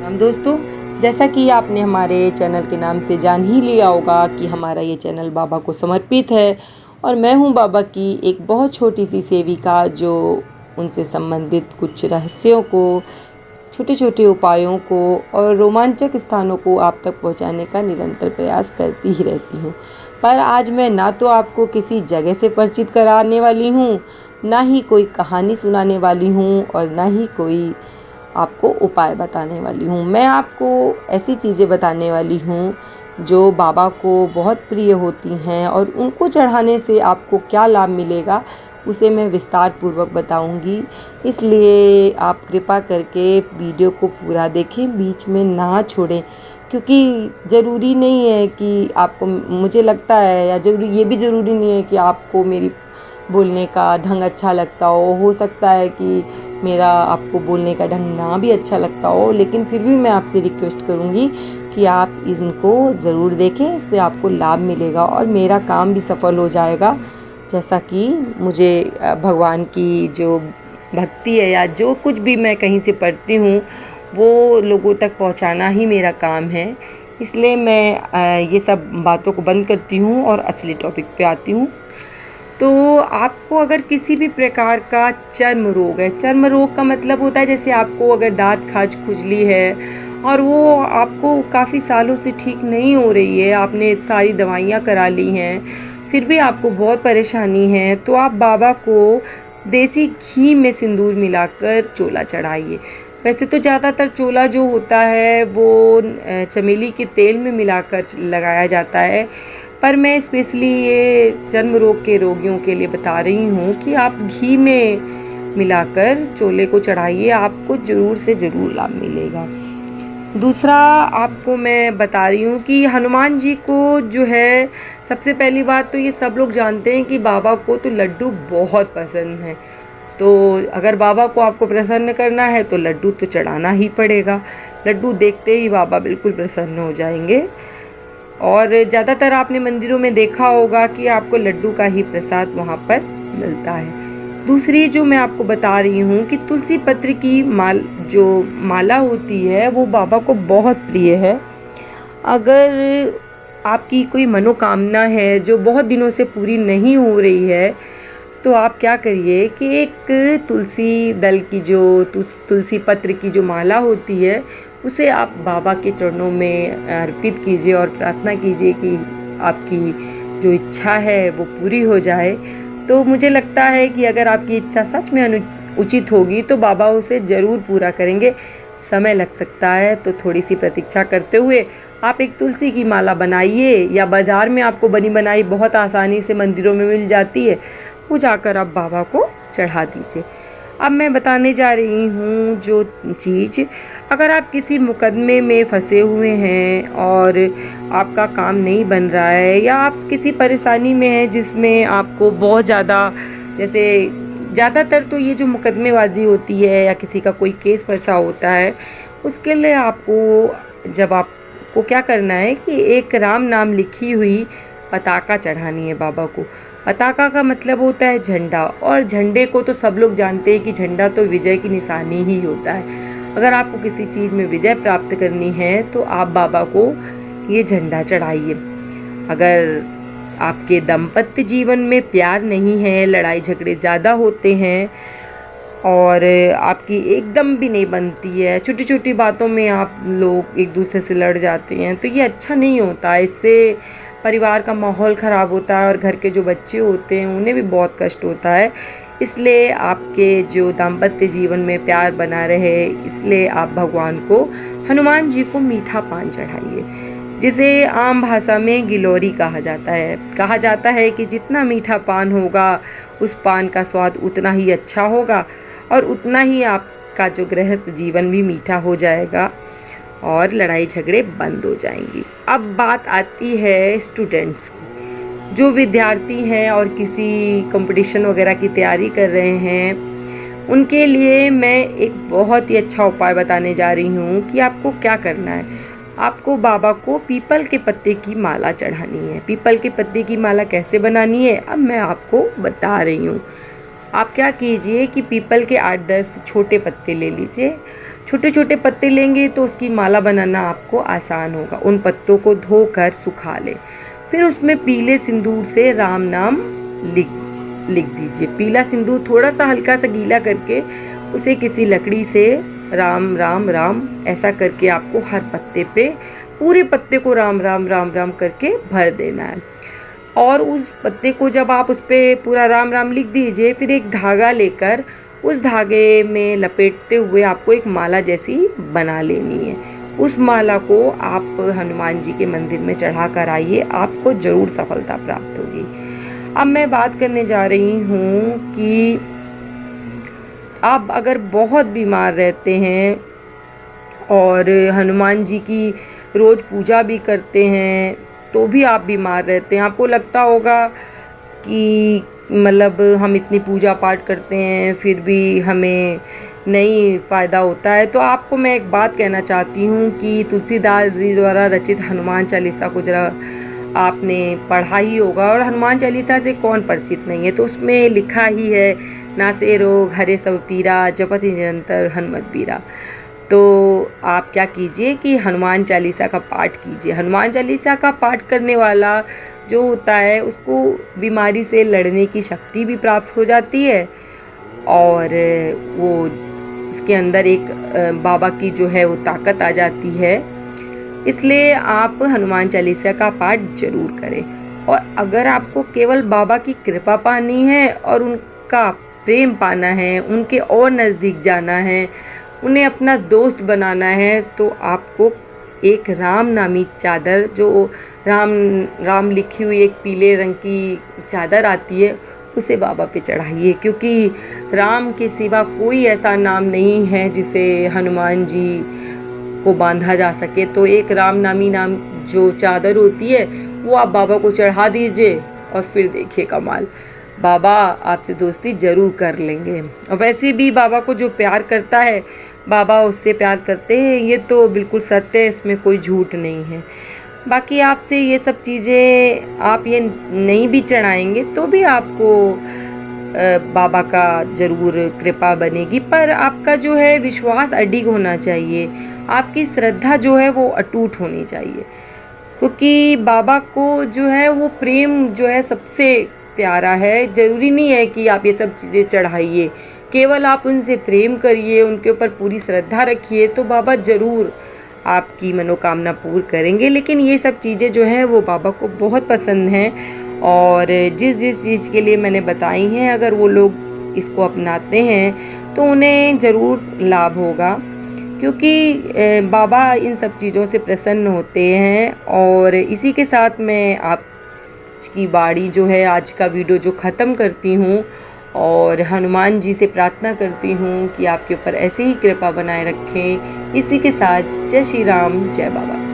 हम दोस्तों, जैसा कि आपने हमारे चैनल के नाम से जान ही लिया होगा कि हमारा ये चैनल बाबा को समर्पित है और मैं हूँ बाबा की एक बहुत छोटी सी सेविका जो उनसे संबंधित कुछ रहस्यों को, छोटे छोटे उपायों को और रोमांचक स्थानों को आप तक पहुँचाने का निरंतर प्रयास करती ही रहती हूँ। पर आज मैं ना तो आपको किसी जगह से परिचित कराने वाली हूँ, ना ही कोई कहानी सुनाने वाली हूँ और ना ही कोई आपको उपाय बताने वाली हूँ। मैं आपको ऐसी चीज़ें बताने वाली हूँ जो बाबा को बहुत प्रिय होती हैं और उनको चढ़ाने से आपको क्या लाभ मिलेगा उसे मैं विस्तार पूर्वक बताऊंगी। इसलिए आप कृपा करके वीडियो को पूरा देखें, बीच में ना छोड़ें, क्योंकि ज़रूरी नहीं है कि आपको, मुझे लगता है या ये भी ज़रूरी नहीं है कि आपको मेरी बोलने का ढंग अच्छा लगता हो सकता है कि मेरा आपको बोलने का ढंग ना भी अच्छा लगता हो, लेकिन फिर भी मैं आपसे रिक्वेस्ट करूँगी कि आप इनको ज़रूर देखें। इससे आपको लाभ मिलेगा और मेरा काम भी सफल हो जाएगा। जैसा कि मुझे भगवान की जो भक्ति है या जो कुछ भी मैं कहीं से पढ़ती हूँ वो लोगों तक पहुँचाना ही मेरा काम है। इसलिए मैं ये सब बातों को बंद करती हूँ और असली टॉपिक पे आती हूँ। तो आपको अगर किसी भी प्रकार का चर्म रोग है, चर्म रोग का मतलब होता है जैसे आपको अगर दाँत खाज खुजली है और वो आपको काफ़ी सालों से ठीक नहीं हो रही है, आपने सारी दवाइयाँ करा ली हैं, फिर भी आपको बहुत परेशानी है, तो आप बाबा को देसी घी में सिंदूर मिलाकर चोला चढ़ाइए। वैसे तो ज़्यादातर चोला जो होता है वो चमेली के तेल में मिलाकर लगाया जाता है, पर मैं स्पेशली ये चर्म रोग के रोगियों के लिए बता रही हूँ कि आप घी में मिलाकर चोले को चढ़ाइए, आपको ज़रूर से ज़रूर लाभ मिलेगा। दूसरा आपको मैं बता रही हूँ कि हनुमान जी को जो है, सबसे पहली बात तो ये सब लोग जानते हैं कि बाबा को तो लड्डू बहुत पसंद है। तो अगर बाबा को आपको प्रसन्न करना है तो लड्डू तो चढ़ाना ही पड़ेगा। लड्डू देखते ही बाबा बिल्कुल प्रसन्न हो जाएंगे। और ज़्यादातर आपने मंदिरों में देखा होगा कि आपको लड्डू का ही प्रसाद वहाँ पर मिलता है। दूसरी जो मैं आपको बता रही हूँ कि तुलसी पत्र की माला होती है वो बाबा को बहुत प्रिय है। अगर आपकी कोई मनोकामना है जो बहुत दिनों से पूरी नहीं हो रही है तो आप क्या करिए कि एक तुलसी दल की तुलसी पत्र की जो माला होती है उसे आप बाबा के चरणों में अर्पित कीजिए और प्रार्थना कीजिए कि आपकी जो इच्छा है वो पूरी हो जाए। तो मुझे लगता है कि अगर आपकी इच्छा सच में उचित होगी तो बाबा उसे ज़रूर पूरा करेंगे। समय लग सकता है तो थोड़ी सी प्रतीक्षा करते हुए आप एक तुलसी की माला बनाइए, या बाज़ार में आपको बनी बनाई बहुत आसानी से मंदिरों में मिल जाती है, वो जाकर आप बाबा को चढ़ा दीजिए। अब मैं बताने जा रही हूँ जो चीज़, अगर आप किसी मुकदमे में फंसे हुए हैं और आपका काम नहीं बन रहा है, या आप किसी परेशानी में हैं जिसमें आपको बहुत ज़्यादा, जैसे ज़्यादातर तो ये जो मुकदमेबाजी होती है या किसी का कोई केस फंसा होता है, उसके लिए आपको क्या करना है कि एक राम नाम लिखी हुई पताका चढ़ानी है बाबा को। पताका का मतलब होता है झंडा, और झंडे को तो सब लोग जानते हैं कि झंडा तो विजय की निशानी ही होता है। अगर आपको किसी चीज़ में विजय प्राप्त करनी है तो आप बाबा को ये झंडा चढ़ाइए। अगर आपके दाम्पत्य जीवन में प्यार नहीं है, लड़ाई झगड़े ज़्यादा होते हैं और आपकी एकदम भी नहीं बनती है, छोटी छोटी बातों में आप लोग एक दूसरे से लड़ जाते हैं, तो ये अच्छा नहीं होता। इससे परिवार का माहौल ख़राब होता है और घर के जो बच्चे होते हैं उन्हें भी बहुत कष्ट होता है। इसलिए आपके जो दाम्पत्य जीवन में प्यार बना रहे, इसलिए आप भगवान को, हनुमान जी को मीठा पान चढ़ाइए, जिसे आम भाषा में गिलोरी कहा जाता है। कहा जाता है कि जितना मीठा पान होगा उस पान का स्वाद उतना ही अच्छा होगा और उतना ही आपका जो गृहस्थ जीवन भी मीठा हो जाएगा और लड़ाई झगड़े बंद हो जाएंगी। अब बात आती है स्टूडेंट्स की, जो विद्यार्थी हैं और किसी कंपटीशन वगैरह की तैयारी कर रहे हैं, उनके लिए मैं एक बहुत ही अच्छा उपाय बताने जा रही हूँ कि आपको क्या करना है। आपको बाबा को पीपल के पत्ते की माला चढ़ानी है। पीपल के पत्ते की माला कैसे बनानी है अब मैं आपको बता रही हूँ। आप क्या कीजिए कि पीपल के 8-10 छोटे पत्ते ले लीजिए, छोटे छोटे पत्ते लेंगे तो उसकी माला बनाना आपको आसान होगा। उन पत्तों को धोकर सुखा लें, फिर उसमें पीले सिंदूर से राम नाम लिख दीजिए। पीला सिंदूर थोड़ा सा हल्का सा गीला करके उसे किसी लकड़ी से राम राम राम ऐसा करके आपको हर पत्ते पे, पूरे पत्ते को राम राम राम राम करके भर देना है। और उस पत्ते को जब आप उस पर पूरा राम राम लिख दीजिए, फिर एक धागा लेकर उस धागे में लपेटते हुए आपको एक माला जैसी बना लेनी है। उस माला को आप हनुमान जी के मंदिर में चढ़ा कर आइए, आपको ज़रूर सफलता प्राप्त होगी। अब मैं बात करने जा रही हूँ कि आप अगर बहुत बीमार रहते हैं और हनुमान जी की रोज़ पूजा भी करते हैं तो भी आप बीमार रहते हैं, आपको लगता होगा कि मतलब हम इतनी पूजा पाठ करते हैं फिर भी हमें नहीं फ़ायदा होता है, तो आपको मैं एक बात कहना चाहती हूँ कि तुलसीदास जी द्वारा रचित हनुमान चालीसा को ज़रा आपने पढ़ा ही होगा। और हनुमान चालीसा से कौन परिचित नहीं है, तो उसमें लिखा ही है, नासे रोग हरे सब पीरा, जपति निरंतर हनुमत बीरा। तो आप क्या कीजिए कि हनुमान चालीसा का पाठ कीजिए। हनुमान चालीसा का पाठ करने वाला जो होता है उसको बीमारी से लड़ने की शक्ति भी प्राप्त हो जाती है, और वो इसके अंदर एक बाबा की जो है वो ताकत आ जाती है। इसलिए आप हनुमान चालीसा का पाठ जरूर करें। और अगर आपको केवल बाबा की कृपा पानी है और उनका प्रेम पाना है, उनके और नज़दीक जाना है, उन्हें अपना दोस्त बनाना है, तो आपको एक राम नामी चादर, जो राम लिखी हुई एक पीले रंग की चादर आती है, उसे बाबा पे चढ़ाइए। क्योंकि राम के सिवा कोई ऐसा नाम नहीं है जिसे हनुमान जी को बांधा जा सके। तो एक राम नामी नाम जो चादर होती है वो आप बाबा को चढ़ा दीजिए और फिर देखिए कमाल, बाबा आपसे दोस्ती ज़रूर कर लेंगे। और वैसे भी बाबा को जो प्यार करता है बाबा उससे प्यार करते हैं, ये तो बिल्कुल सत्य है, इसमें कोई झूठ नहीं है। बाकी आपसे ये सब चीज़ें आप ये नहीं भी चढ़ाएंगे तो भी आपको बाबा का ज़रूर कृपा बनेगी, पर आपका जो है विश्वास अडिग होना चाहिए, आपकी श्रद्धा जो है वो अटूट होनी चाहिए। क्योंकि बाबा को जो है वो प्रेम जो है सबसे प्यारा है। ज़रूरी नहीं है कि आप ये सब चीज़ें चढ़ाइए, केवल आप उनसे प्रेम करिए, उनके ऊपर पूरी श्रद्धा रखिए, तो बाबा ज़रूर आपकी मनोकामना पूर्ण करेंगे। लेकिन ये सब चीज़ें जो हैं वो बाबा को बहुत पसंद हैं, और जिस चीज़ के लिए मैंने बताई हैं, अगर वो लोग इसको अपनाते हैं तो उन्हें ज़रूर लाभ होगा। क्योंकि बाबा इन सब चीज़ों से प्रसन्न होते हैं। और इसी के साथ मैं आप की बाड़ी जो है, आज का वीडियो जो ख़त्म करती हूँ, और हनुमान जी से प्रार्थना करती हूँ कि आपके ऊपर ऐसे ही कृपा बनाए रखें। इसी के साथ जय श्री राम, जय बाबा।